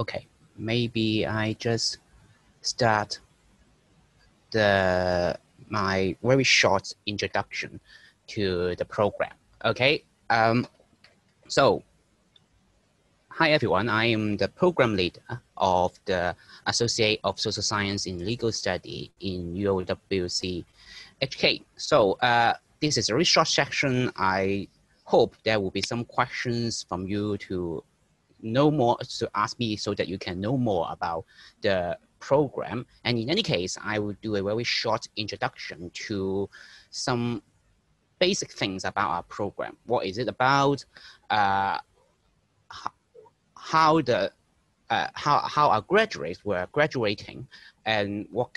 Okay, maybe I just start my very short introduction to the program. Okay, so hi everyone, I am the program leader of the Associate of Social Science in Legal Study in UOWCHK. So this is a very short section. I hope there will be some questions from you to know more, to ask me so that you can know more about the program. And in any case, I will do a very short introduction to some basic things about our program. What is it about? How our graduates were graduating, and what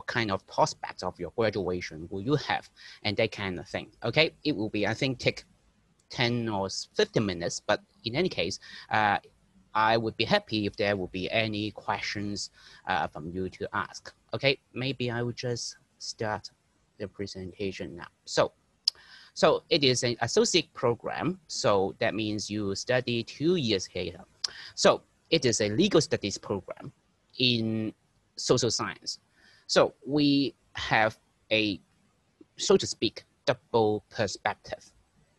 kind of prospects of your graduation will you have, and that kind of thing. Okay, it will be, I think, take 10 or 15 minutes, but in any case, I would be happy if there would be any questions from you to ask. Okay, maybe I would just start the presentation now. So it is an associate program, so that means you study 2 years here. So it is a legal studies program in social science. So we have a, so to speak, double perspective,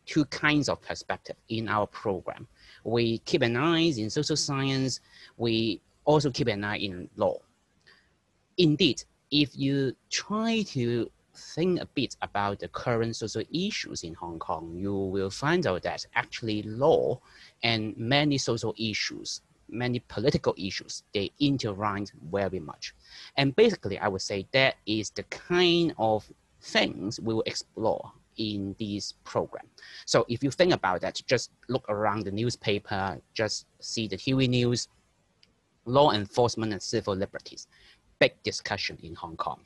two kinds of perspective in our program. We keep an eye in social science. We also keep an eye in law. Indeed, if you try to think a bit about the current social issues in Hong Kong, you will find out that actually law and many social issues, many political issues, they intertwine very much. And basically, I would say that is the kind of things we will explore in this program. So if you think about that, just look around the newspaper, just see the TV news, law enforcement and civil liberties, big discussion in Hong Kong.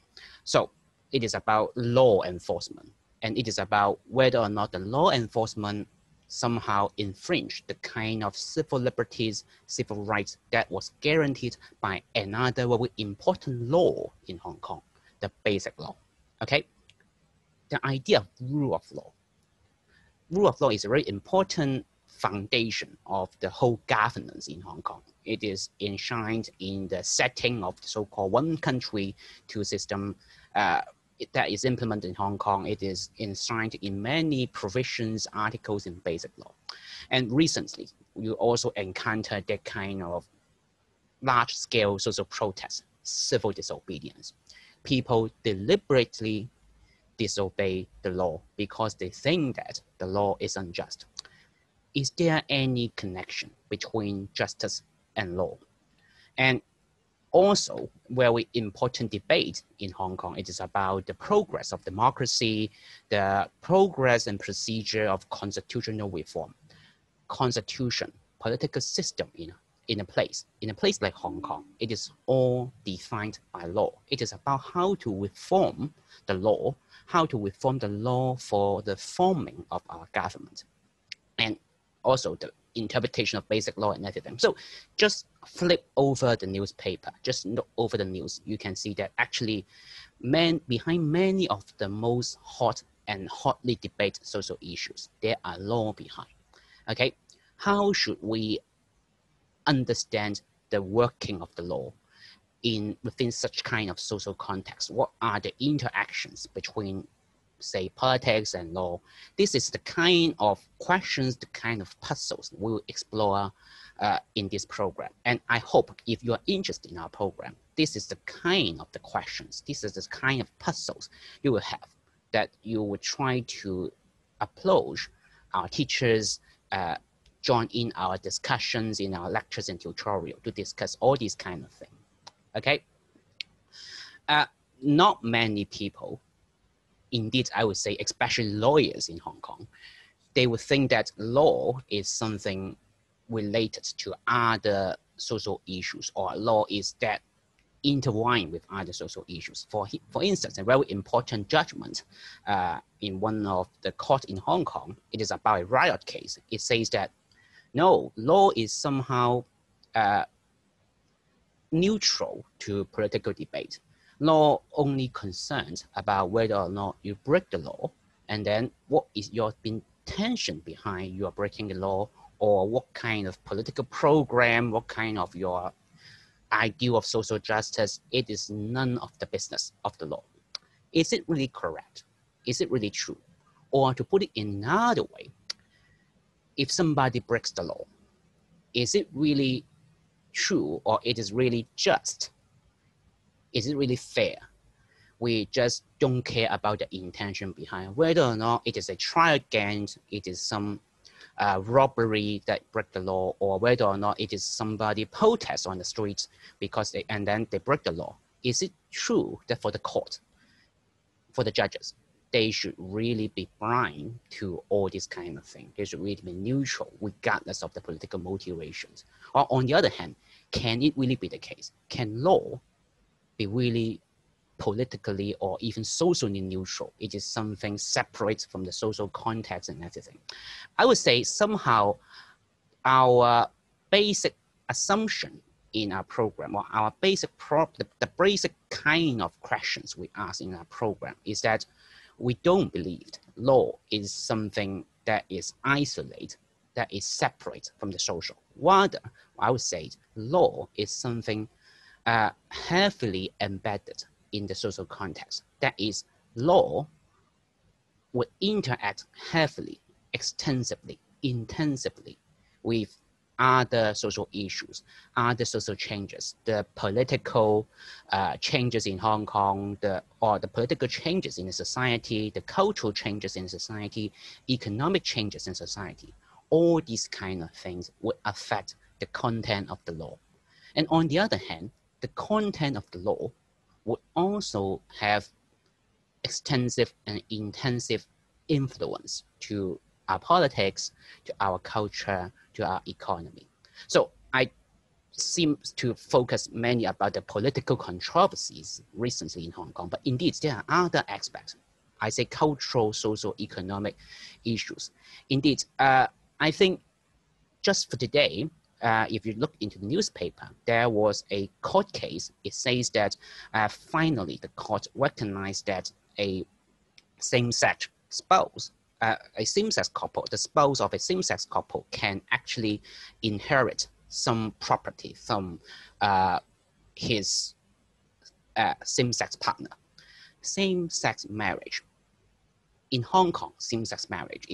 So it is about law enforcement, and it is about whether or not the law enforcement somehow infringe the kind of civil liberties, civil rights that was guaranteed by another very important law in Hong Kong, the Basic Law. Okay, the idea of rule of law. Rule of law is a very important foundation of the whole governance in Hong Kong. It is enshrined in the setting of the so-called one country, two system that is implemented in Hong Kong. It is enshrined in many provisions, articles in Basic Law. And recently, you also encounter that kind of large-scale social protest, civil disobedience. People deliberately disobey the law because they think that the law is unjust. Is there any connection between justice and law? And also, very important debate in Hong Kong, it is about the progress of democracy, the progress and procedure of constitutional reform. Constitution, political system in a place like Hong Kong, it is all defined by law. It is about how to reform the law, for the forming of our government, and also the interpretation of Basic Law and everything. So just flip over the newspaper, just look over the news. You can see that actually behind many of the most hot and hotly debated social issues, there are law behind. Okay, how should we understand the working of the law within such kind of social context? What are the interactions between, say, politics and law? This is the kind of questions, the kind of puzzles we will explore in this program. And I hope if you are interested in our program, this is the kind of the questions, this is the kind of puzzles you will have, that you will try to approach our teachers, join in our discussions, in our lectures and tutorial to discuss all these kind of things. Okay, not many people, indeed, I would say, especially lawyers in Hong Kong, they would think that law is something related to other social issues, or law is that intertwined with other social issues. For instance, a very important judgment in one of the court in Hong Kong, it is about a riot case. It says that, no, law is somehow neutral to political debate. Law only concerns about whether or not you break the law, and then what is your intention behind you breaking the law, or what kind of political program, what kind of your ideal of social justice, it is none of the business of the law. Is it really correct? Is it really true? Or to put it in another way, if somebody breaks the law, is it really true or it is really just? Is it really fair? We just don't care about the intention behind whether or not it is a trial gang, it is some robbery that break the law, or whether or not it is somebody protest on the streets because and then they break the law. Is it true that for the court, for the judges, they should really be blind to all this kind of thing? They should really be neutral regardless of the political motivations. Or on the other hand, can it really be the case? Can law be really politically or even socially neutral? It is something separate from the social context and everything. I would say somehow our basic assumption in our program, or our basic the basic kind of questions we ask in our program is that we don't believe law is something that is isolated, that is separate from the social. Rather, I would say law is something heavily embedded in the social context. That is, law would interact heavily, extensively, intensively with other social issues, other social changes, the political changes in Hong Kong, the political changes in the society, the cultural changes in society, economic changes in society. All these kind of things would affect the content of the law. And on the other hand, the content of the law would also have extensive and intensive influence to our politics, to our culture, to our economy. So I seem to focus mainly about the political controversies recently in Hong Kong, but indeed there are other aspects. I say cultural, social, economic issues. Indeed, I think just for today, if you look into the newspaper, there was a court case. It says that finally the court recognized that a same-sex spouse, a same-sex couple, the spouse of a same-sex couple can actually inherit some property from his same-sex partner. Same-sex marriage. In Hong Kong, same-sex marriage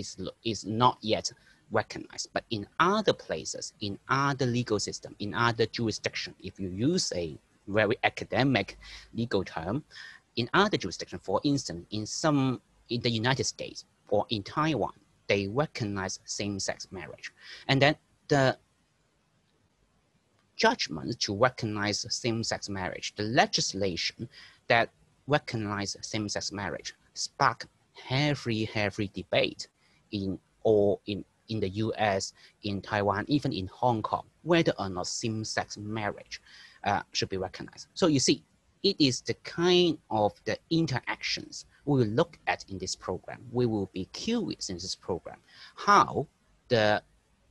is not yet recognized, but in other places, in other legal system, in other jurisdiction, if you use a very academic legal term, in other jurisdiction, for instance, in the United States or in Taiwan, they recognize same-sex marriage. And then the judgment to recognize same-sex marriage, the legislation that recognize same-sex marriage spark heavy debate in the US, in Taiwan, even in Hong Kong, whether or not same-sex marriage should be recognized. So you see, it is the kind of the interactions we will look at in this program. We will be curious in this program how the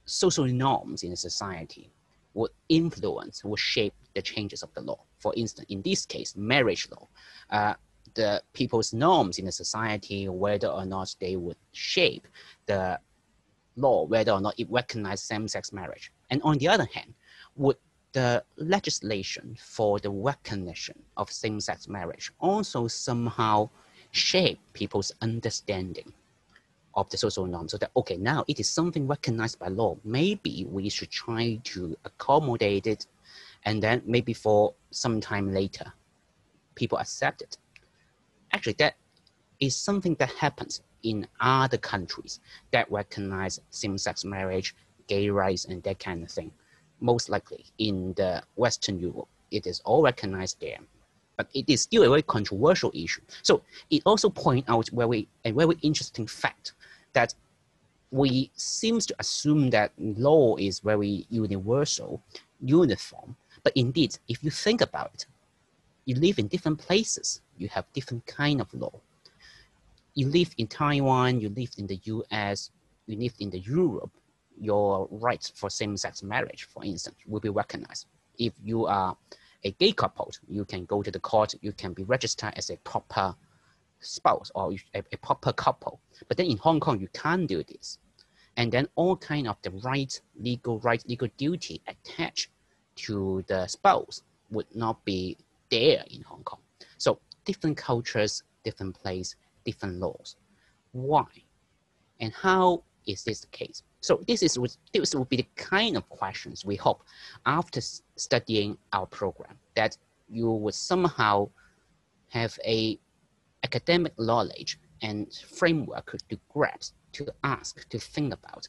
social norms in a society would influence, would shape the changes of the law. For instance, in this case, marriage law, the people's norms in a society, whether or not they would shape the law, whether or not it recognizes same-sex marriage. And on the other hand, would the legislation for the recognition of same-sex marriage also somehow shape people's understanding of the social norm, so that, okay, now it is something recognized by law, maybe we should try to accommodate it, and then maybe for some time later, people accept it. Actually, that is something that happens in other countries that recognize same-sex marriage, gay rights, and that kind of thing. Most likely in the Western Europe, it is all recognized there. But it is still a very controversial issue. So it also points out a very interesting fact that we seem to assume that law is very universal, uniform. But indeed, if you think about it, you live in different places, you have different kind of law. You live in Taiwan, you live in the US, you live in the Europe, your rights for same-sex marriage, for instance, will be recognized. If you are a gay couple, you can go to the court, you can be registered as a proper spouse or a proper couple. But then in Hong Kong, you can't do this. and then all kind of the legal duty attached to the spouse would not be there in Hong Kong. So different cultures, different place, different laws. Why? And how is this the case? So this will be the kind of questions we hope after studying our program that you would somehow have a academic knowledge and framework to grasp, to ask, to think about.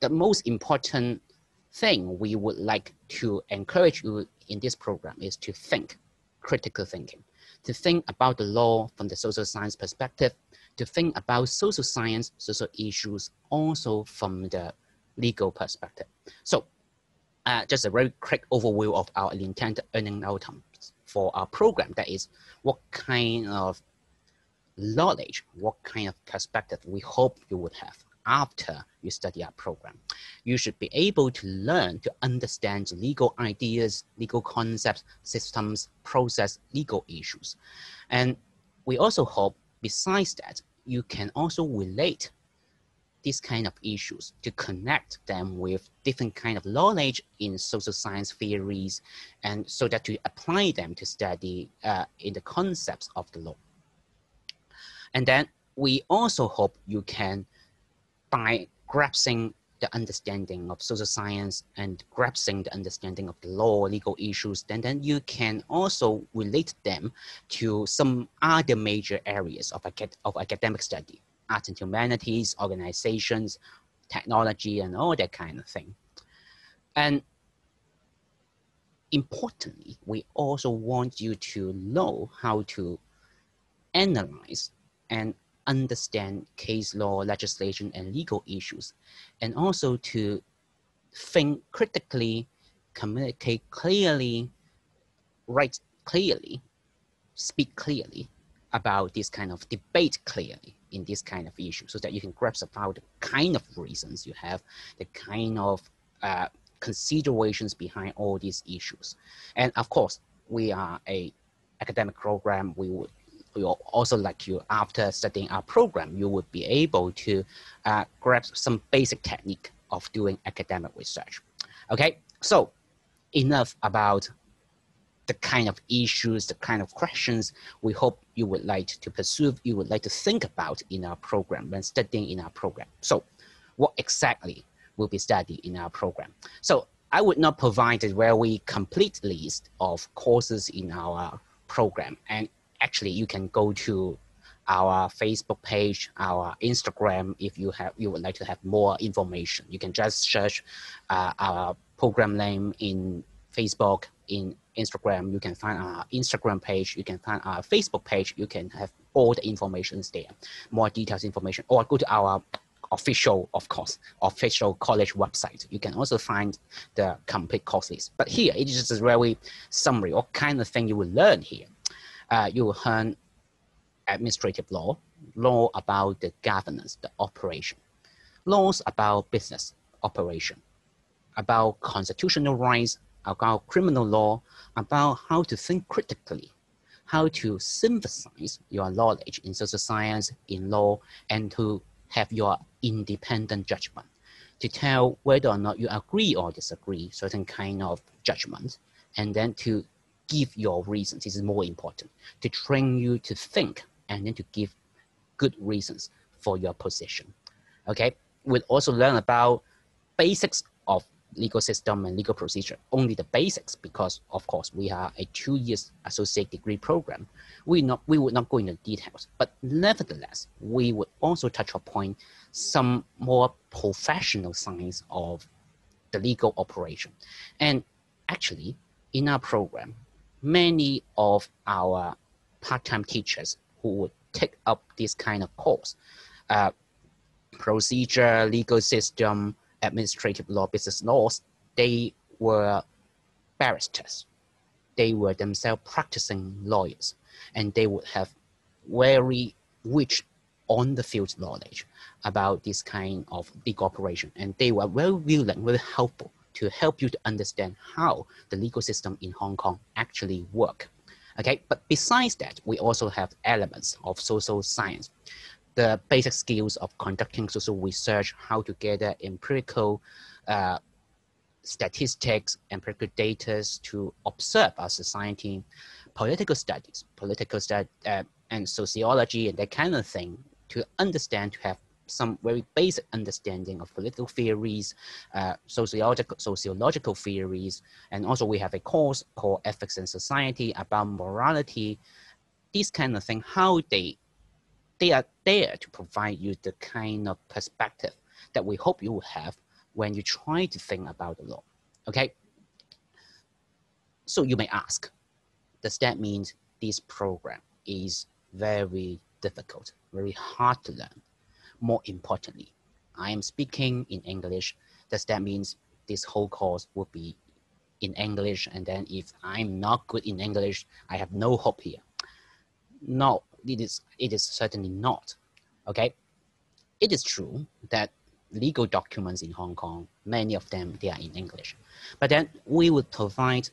The most important thing we would like to encourage you in this program is to think, critical thinking, to think about the law from the social science perspective, to think about social science, social issues also from the legal perspective. So just a very quick overview of our intended earning outcomes for our program. That is what kind of knowledge, what kind of perspective we hope you would have after you study our program. You should be able to learn to understand legal ideas, legal concepts, systems, process, legal issues. And we also hope, besides that, you can also relate these kind of issues to connect them with different kind of knowledge in social science theories, and so that to apply them to study in the concepts of the law. And then we also hope you can, by grasping the understanding of social science and grasping the understanding of the law, legal issues, then you can also relate them to some other major areas of academic study, arts and humanities, organizations, technology, and all that kind of thing. And importantly, we also want you to know how to analyze and understand case law, legislation, and legal issues, and also to think critically, communicate clearly, write clearly, speak clearly about this kind of debate clearly in this kind of issue, so that you can grasp about the kind of reasons you have, the kind of considerations behind all these issues. And of course, we are a academic program. We will also like you, after studying our program, you would be able to grasp some basic technique of doing academic research. Okay, so enough about the kind of issues, the kind of questions we hope you would like to pursue, you would like to think about in our program when studying in our program. So what exactly will be studied in our program? So I would not provide a very complete list of courses in our program, and actually you can go to our Facebook page, our Instagram, if you would like to have more information. You can just search our program name in Facebook, in Instagram. You can find our Instagram page, you can find our Facebook page, you can have all the information there, more details information, or go to our official college website. You can also find the complete course list. But here, it is just a very summary, what kind of thing you will learn here. You will learn administrative law, law about the governance, the operation, laws about business operation, about constitutional rights, about criminal law, about how to think critically, how to synthesize your knowledge in social science, in law, and to have your independent judgment, to tell whether or not you agree or disagree certain kind of judgment, and then to give your reasons. This is more important, to train you to think and then to give good reasons for your position. Okay, we'll also learn about basics of legal system and legal procedure, only the basics, because of course we are a 2 years associate degree program. We would not go into details, but nevertheless, we would also touch upon some more professional science of the legal operation. And actually, in our program, many of our part-time teachers who would take up this kind of course, procedure, legal system, administrative law, business laws, they were barristers. They were themselves practicing lawyers, and they would have very rich on-the-field knowledge about this kind of legal operation. And they were very willing, very helpful to help you to understand how the legal system in Hong Kong actually work. Okay, but besides that, we also have elements of social science. the basic skills of conducting social research, how to gather empirical statistics, empirical data to observe our society, political studies, and sociology and that kind of thing, to understand, to have some very basic understanding of political theories, sociological theories, and also we have a course called Ethics and Society about morality. These kind of thing, how they are there to provide you the kind of perspective that we hope you will have when you try to think about the law. Okay. So you may ask, does that mean this program is very difficult, very hard to learn? More importantly, I am speaking in English. Does that mean this whole course will be in English? And then if I'm not good in English, I have no hope here. No, it is certainly not. Okay. It is true that legal documents in Hong Kong, many of them, they are in English. But then we would provide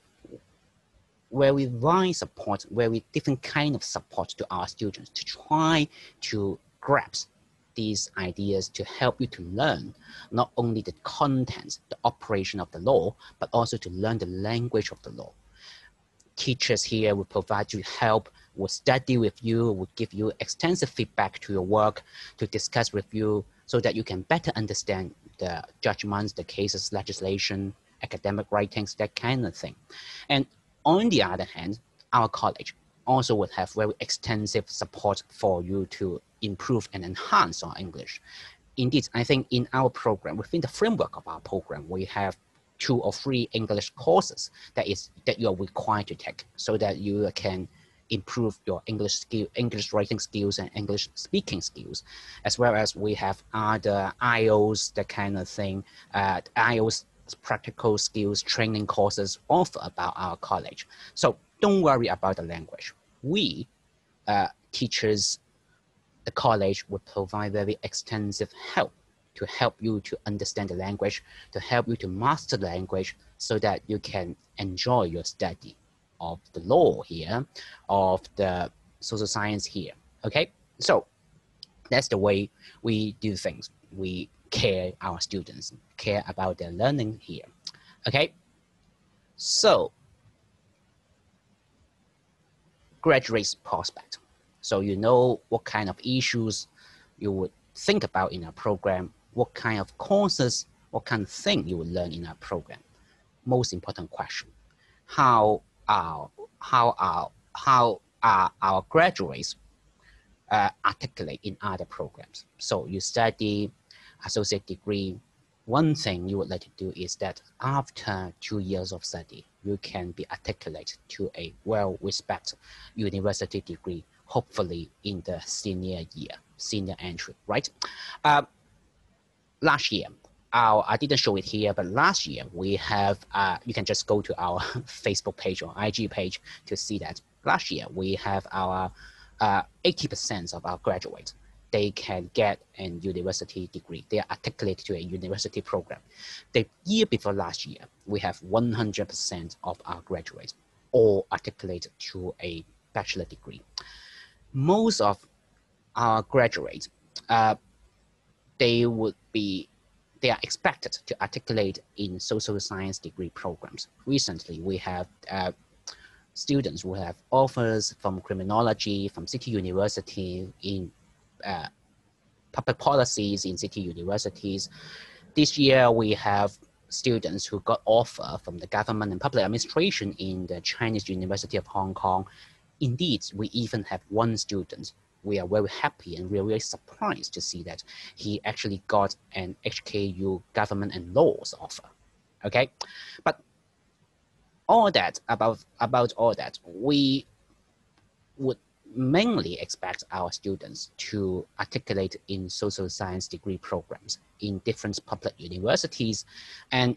very wide support, very different kind of support to our students to try to grasp these ideas, to help you to learn not only the content, the operation of the law, but also to learn the language of the law. Teachers here will provide you help, will study with you, will give you extensive feedback to your work, to discuss with you so that you can better understand the judgments, the cases, legislation, academic writings, that kind of thing. And on the other hand, our college also would have very extensive support for you to improve and enhance our English. Indeed, I think in our program, within the framework of our program, we have 2 or 3 English courses that you are required to take so that you can improve your English writing skills and English speaking skills, as well as we have other IELTS, that kind of thing, IELTS practical skills training courses offered about our college. So don't worry about the language. We, teachers, the college will provide very extensive help to help you to understand the language, to help you to master the language so that you can enjoy your study of the law here, of the social science here, okay? So that's the way we do things. We care our students, care about their learning here, okay? So, graduate's prospect. So you know what kind of issues you would think about in our program, what kind of courses, what kind of thing you will learn in our program. Most important question, how are our graduates articulate in other programs? So you study associate degree. One thing you would like to do is that after 2 years of study, you can be articulate to a well-respected university degree, hopefully in the senior year, senior entry, right? Last year, I didn't show it here, but last year we have, you can just go to our Facebook page or IG page to see that. Last year we have our 80% of our graduates, they can get a university degree. They are articulated to a university program. The year before last year, we have 100% of our graduates all articulated to a bachelor degree. Most of our graduates, they are expected to articulate in social science degree programs. Recently, we have students who have offers from criminology, from City University, in public policies in city universities. This year, we have students who got offer from the government and public administration in the Chinese University of Hong Kong. Indeed, we even have one student. We are very happy and we are very surprised to see that he actually got an HKU government and laws offer. Okay, but all that about all that, we would mainly expect our students to articulate in social science degree programs in different public universities, and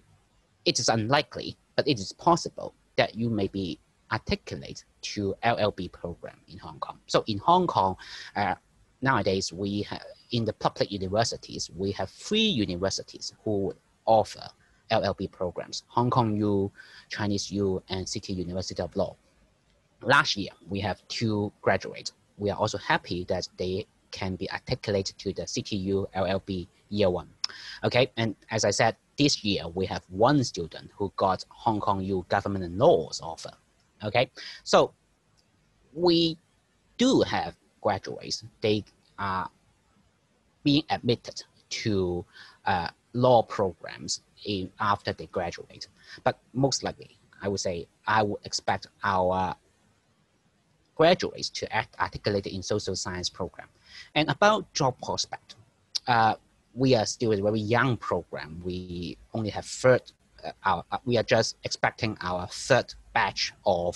it is unlikely, but it is possible that you may be articulate to LLB program in Hong Kong. So in Hong Kong, nowadays we have, in the public universities, we have 3 universities who offer LLB programs: Hong Kong U, Chinese U, and City University of Law. Last year, we have 2 graduates. We are also happy that they can be articulated to the CTU LLB year 1. Okay, and as I said, this year we have one student who got Hong Kong U Government and Laws offer. Okay, so we do have graduates. They are being admitted to law programs after they graduate. But most likely, I would say, I would expect our graduates to articulate in social science program. And about job prospect, we are still a very young program. We only have we are just expecting our third batch of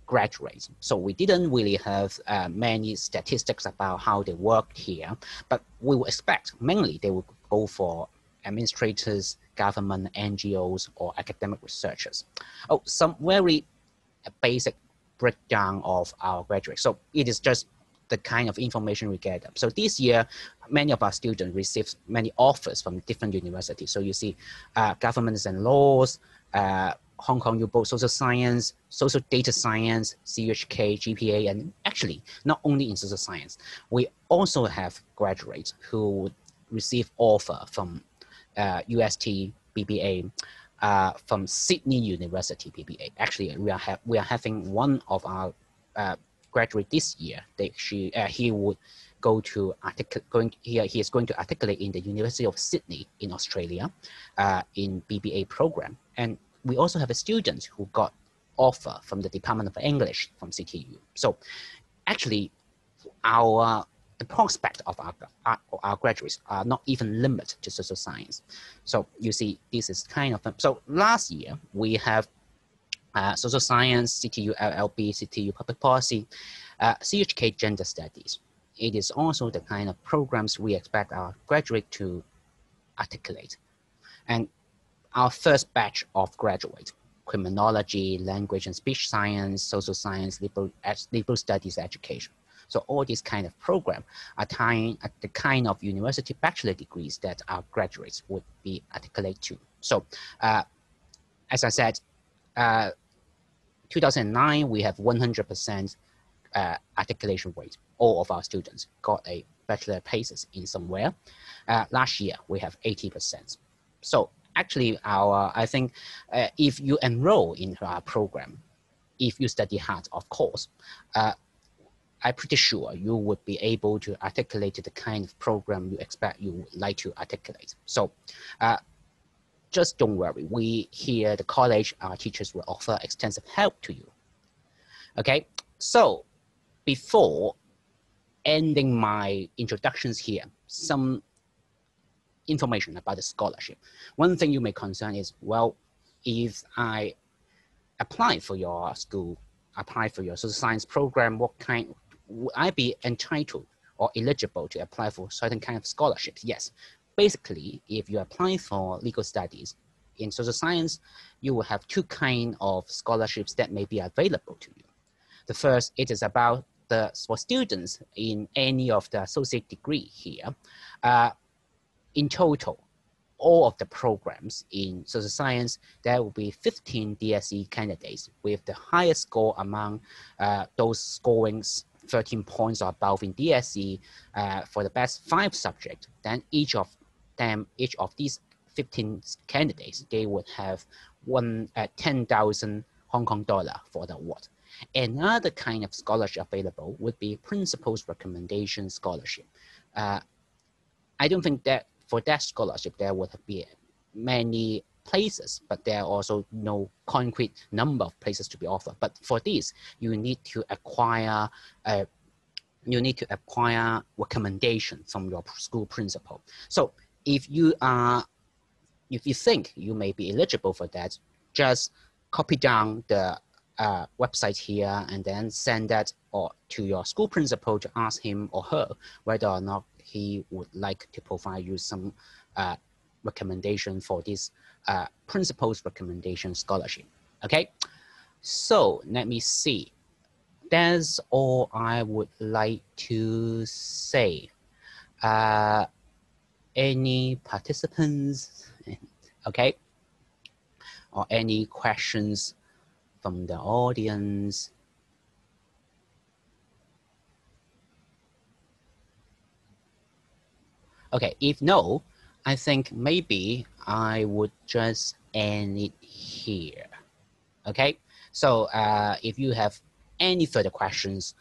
graduates. So we didn't really have many statistics about how they work here, but we will expect mainly they will go for administrators, government, NGOs, or academic researchers. Oh, some very basic breakdown of our graduates. So it is just the kind of information we get. So this year, many of our students received many offers from different universities. So you see governments and laws, Hong Kong U both social science, social data science, CUHK, GPA, and actually not only in social science, we also have graduates who receive offer from UST BBA, from Sydney University BBA. Actually, we are having one of our graduate this year. He would go to he is going to articulate in the University of Sydney in Australia, in BBA program. And we also have a student who got offer from the Department of English from CTU. So actually, the prospect of our graduates are not even limited to social science. So you see, this is kind of, so last year we have social science, CTU LLB, CTU public policy, CUHK gender studies. It is also the kind of programs we expect our graduate to articulate. And our first batch of graduates, criminology, language and speech science, social science, liberal studies education. So all these kind of programs are tying at the kind of university bachelor degrees that our graduates would be articulate to. So as I said, 2009, we have 100% articulation rate. All of our students got a bachelor thesis in somewhere. Last year, we have 80%. So actually, I think if you enroll in our program, if you study hard, of course, I'm pretty sure you would be able to articulate the kind of program you expect you would like to articulate. So just don't worry. We here, the college, our teachers will offer extensive help to you. Okay, so before ending my introductions here, some information about the scholarship. One thing you may concern is, well, if I apply for your school, apply for your social science program, what kind, would I be entitled or eligible to apply for certain kind of scholarships? Yes. Basically, if you apply for legal studies in social science, you will have two kinds of scholarships that may be available to you. The first, it is about for students in any of the associate degree here. In total, all of the programs in social science, there will be 15 DSE candidates with the highest score among those scoring 13 points or above in DSE for the best 5 subjects. Then each of these 15 candidates, they would have 10,000 Hong Kong dollar for the award. Another kind of scholarship available would be Principal's Recommendation Scholarship. I don't think that for that scholarship there would be many places, but there are also no concrete number of places to be offered. But for this, you need to acquire recommendation from your school principal. So if you think you may be eligible for that, just copy down the website here and then send that to your school principal to ask him or her whether or not he would like to provide you some recommendation for this principal's recommendation scholarship. Okay, so let me see. That's all I would like to say. Any participants? Okay, or any questions from the audience? Okay, if no, I think maybe I would just end it here. Okay, so if you have any further questions,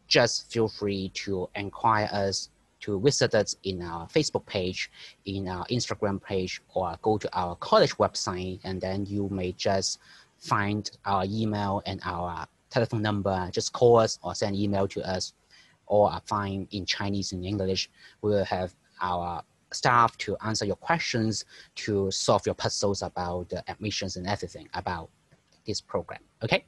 just feel free to inquire us, to visit us in our Facebook page, in our Instagram page, or go to our college website, and then you may just find our email and our telephone number. Just call us or send email to us, or find in Chinese and English. We will have our staff to answer your questions, to solve your puzzles about the admissions and everything about this program. Okay.